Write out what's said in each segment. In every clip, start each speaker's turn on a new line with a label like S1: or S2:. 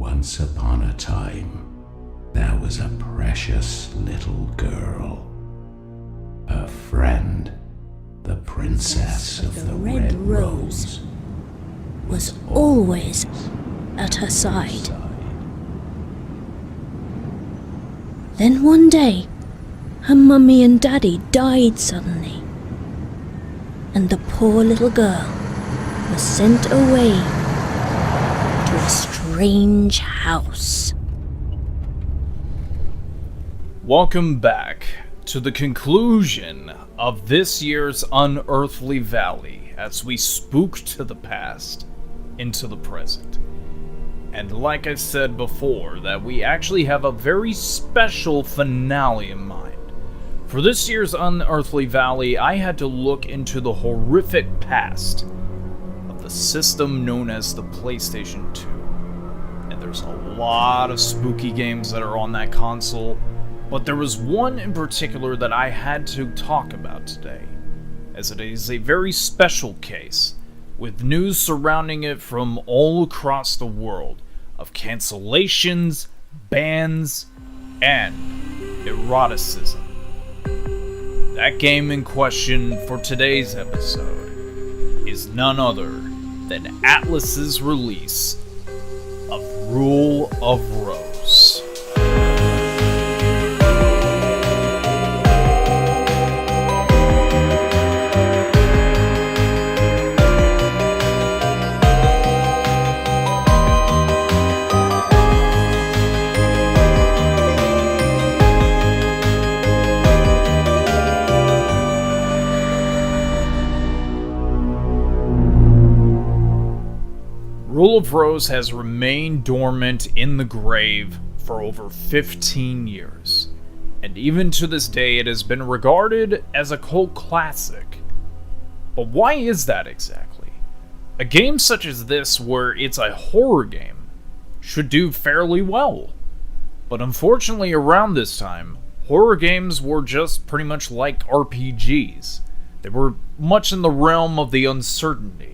S1: Once upon a time, there was a precious little girl. Her friend, the princess of the Red Rose,
S2: was always at her side. Then one day, her mummy and daddy died suddenly, and the poor little girl was sent away to a strange house.
S3: Welcome back to the conclusion of this year's Unearthly Valley as we spook to the past into the present. And like I said before, that we actually have a very special finale in mind. For this year's Unearthly Valley, I had to look into the horrific past of the system known as the PlayStation 2. And there's a lot of spooky games that are on that console, but there was one in particular that I had to talk about today, as it is a very special case, with news surrounding it from all across the world of cancellations, bans, and eroticism. That game in question for today's episode is none other than Atlus's release of Rule of Rose. Rule of Rose has remained dormant in the grave for over 15 years, and even to this day it has been regarded as a cult classic. But why is that exactly? A game such as this, where it's a horror game, should do fairly well. But unfortunately around this time, horror games were just pretty much like RPGs. They were much in the realm of the uncertainty,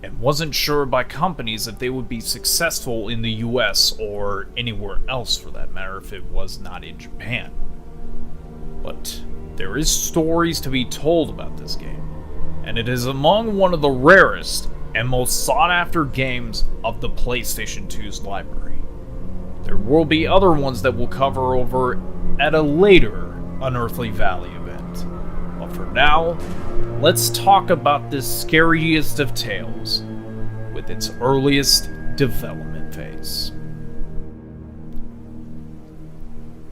S3: and wasn't sure by companies if they would be successful in the US or anywhere else for that matter if it was not in Japan. But there is stories to be told about this game, and it is among one of the rarest and most sought after games of the PlayStation 2's library. There will be other ones that we'll cover over at a later Unearthly Valley event. But for now, let's talk about this scariest of tales, with its earliest development phase.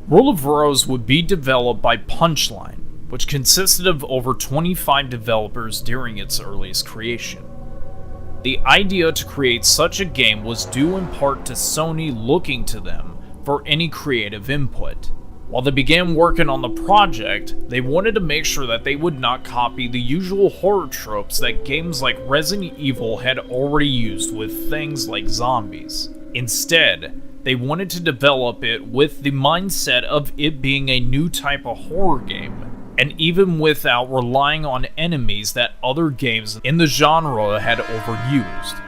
S3: Rule of Rose would be developed by Punchline, which consisted of over 25 developers during its earliest creation. The idea to create such a game was due in part to Sony looking to them for any creative input. While they began working on the project, they wanted to make sure that they would not copy the usual horror tropes that games like Resident Evil had already used with things like zombies. Instead, they wanted to develop it with the mindset of it being a new type of horror game, and even without relying on enemies that other games in the genre had overused.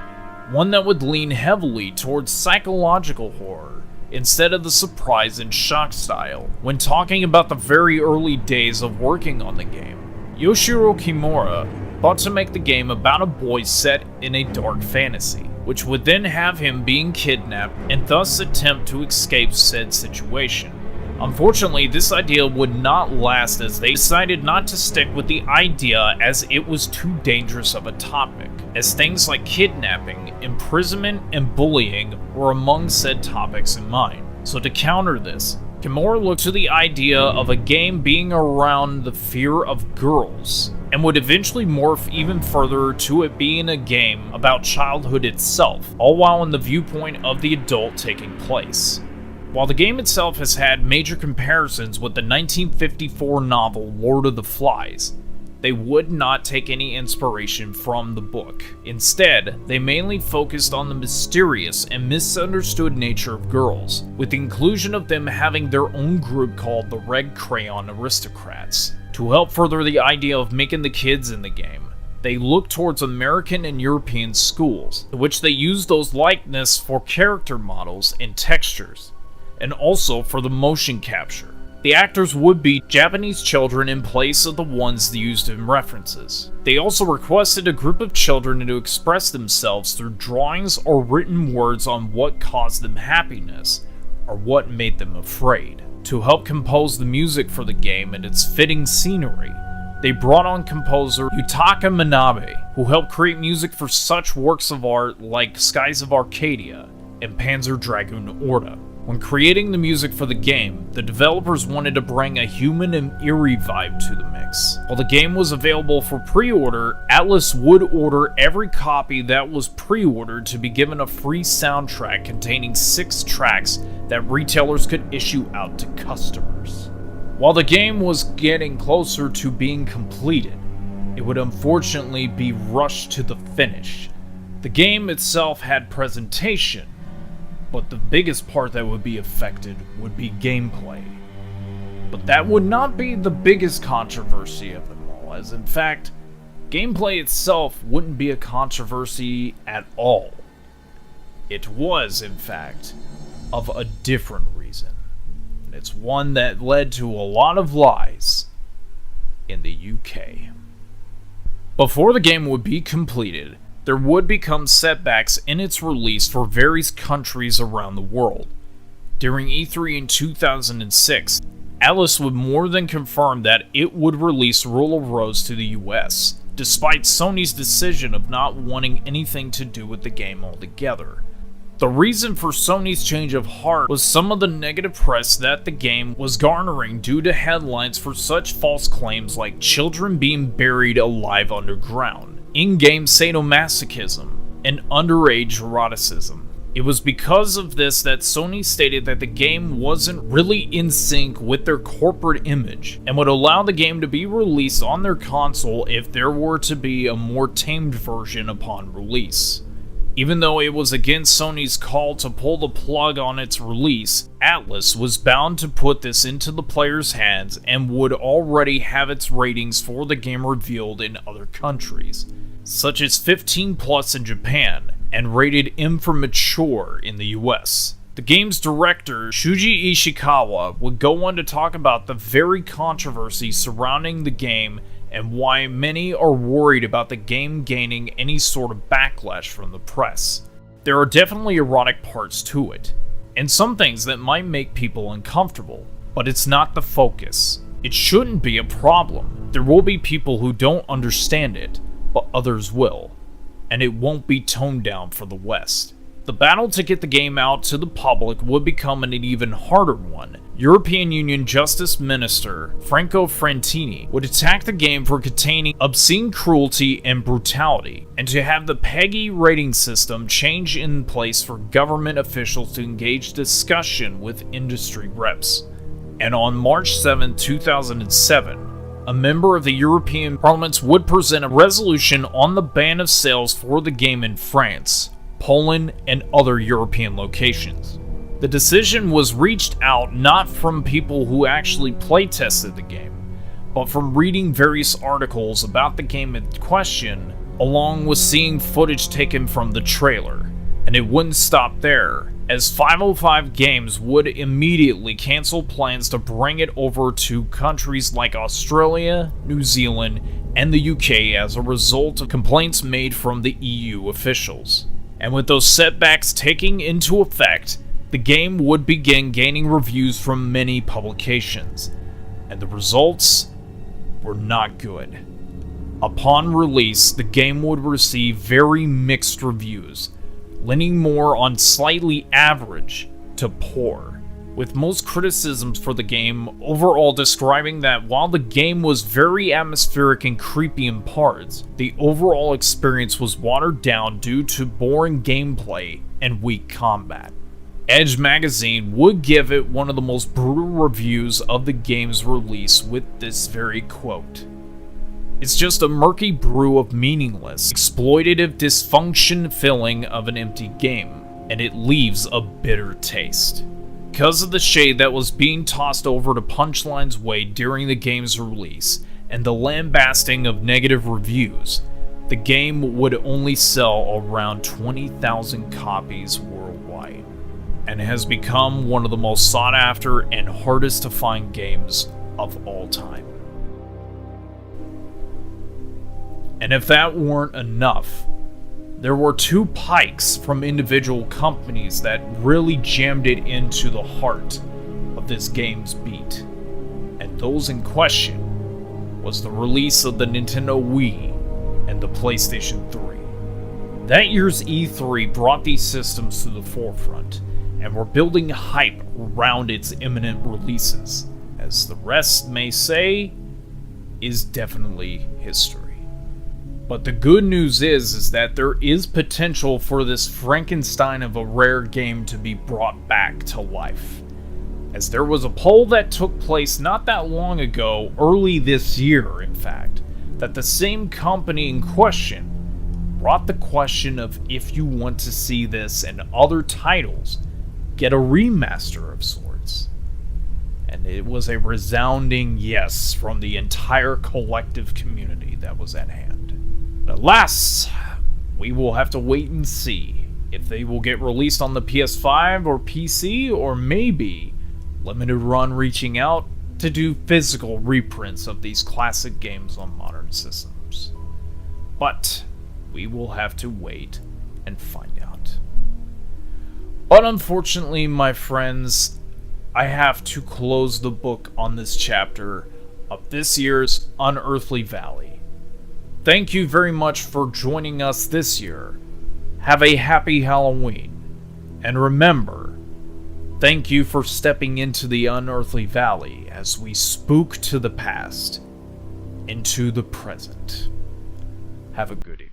S3: One that would lean heavily towards psychological horror, instead of the surprise and shock style. When talking about the very early days of working on the game, Yoshiro Kimura thought to make the game about a boy set in a dark fantasy, which would then have him being kidnapped and thus attempt to escape said situation. Unfortunately, this idea would not last as they decided not to stick with the idea as it was too dangerous of a topic, as things like kidnapping, imprisonment, and bullying were among said topics in mind. So to counter this, Kimura looked to the idea of a game being around the fear of girls, and would eventually morph even further to it being a game about childhood itself, all while in the viewpoint of the adult taking place. While the game itself has had major comparisons with the 1954 novel Lord of the Flies, they would not take any inspiration from the book. Instead, they mainly focused on the mysterious and misunderstood nature of girls, with the inclusion of them having their own group called the Red Crayon Aristocrats. To help further the idea of making the kids in the game, they looked towards American and European schools, in which they used those likeness for character models and textures, and also for the motion capture. The actors would be Japanese children in place of the ones used in references. They also requested a group of children to express themselves through drawings or written words on what caused them happiness, or what made them afraid. To help compose the music for the game and its fitting scenery, they brought on composer Yutaka Manabe, who helped create music for such works of art like Skies of Arcadia and Panzer Dragoon Orta. When creating the music for the game, the developers wanted to bring a human and eerie vibe to the mix. While the game was available for pre-order, Atlus would order every copy that was pre-ordered to be given a free soundtrack containing 6 tracks that retailers could issue out to customers. While the game was getting closer to being completed, it would unfortunately be rushed to the finish. The game itself had presentation, but the biggest part that would be affected would be gameplay. But that would not be the biggest controversy of them all, as in fact, gameplay itself wouldn't be a controversy at all. It was, in fact, of a different reason. And it's one that led to a lot of lies in the UK. Before the game would be completed, there would become setbacks in its release for various countries around the world. During E3 in 2006, Atlus would more than confirm that it would release Rule of Rose to the US, despite Sony's decision of not wanting anything to do with the game altogether. The reason for Sony's change of heart was some of the negative press that the game was garnering due to headlines for such false claims like children being buried alive underground, in-game sadomasochism, and underage eroticism. It was because of this that Sony stated that the game wasn't really in sync with their corporate image and would allow the game to be released on their console if there were to be a more tamed version upon release. Even though it was against Sony's call to pull the plug on its release, Atlus was bound to put this into the players' hands and would already have its ratings for the game revealed in other countries, such as 15+ in Japan, and rated M for mature in the US. The game's director, Shuji Ishikawa, would go on to talk about the very controversy surrounding the game and why many are worried about the game gaining any sort of backlash from the press. There are definitely erotic parts to it, and some things that might make people uncomfortable, but it's not the focus. It shouldn't be a problem. There will be people who don't understand it, but others will, and it won't be toned down for the West. The battle to get the game out to the public would become an even harder one. European Union Justice Minister Franco Frattini would attack the game for containing obscene cruelty and brutality, and to have the PEGI rating system change in place for government officials to engage discussion with industry reps. And on March 7, 2007, a member of the European Parliament would present a resolution on the ban of sales for the game in France, Poland, and other European locations. The decision was reached out not from people who actually playtested the game, but from reading various articles about the game in question, along with seeing footage taken from the trailer. And it wouldn't stop there, as 505 Games would immediately cancel plans to bring it over to countries like Australia, New Zealand, and the UK as a result of complaints made from the EU officials. And with those setbacks taking into effect, the game would begin gaining reviews from many publications, and the results were not good. Upon release, the game would receive very mixed reviews, leaning more on slightly average to poor, with most criticisms for the game overall describing that while the game was very atmospheric and creepy in parts, the overall experience was watered down due to boring gameplay and weak combat. Edge magazine would give it one of the most brutal reviews of the game's release with this very quote: "It's just a murky brew of meaningless, exploitative dysfunction filling of an empty game, and it leaves a bitter taste." Because of the shade that was being tossed over to Punchline's way during the game's release, and the lambasting of negative reviews, the game would only sell around 20,000 copies worldwide, and has become one of the most sought after and hardest to find games of all time. And if that weren't enough, there were 2 pikes from individual companies that really jammed it into the heart of this game's beat. And those in question was the release of the Nintendo Wii and the PlayStation 3. That year's E3 brought these systems to the forefront, and were building hype around its imminent releases, as the rest may say, is definitely history. But the good news is that there is potential for this Frankenstein of a rare game to be brought back to life, as there was a poll that took place not that long ago, early this year in fact, that the same company in question brought the question of if you want to see this and other titles get a remaster of sorts. And it was a resounding yes from the entire collective community that was at hand. But alas, we will have to wait and see if they will get released on the PS5 or PC, or maybe limited run reaching out to do physical reprints of these classic games on modern systems. But we will have to wait and find out. But unfortunately, my friends, I have to close the book on this chapter of this year's Unearthly Valley. Thank you very much for joining us this year. Have a happy Halloween. And remember, thank you for stepping into the Unearthly Valley as we spook to the past, into the present. Have a good evening.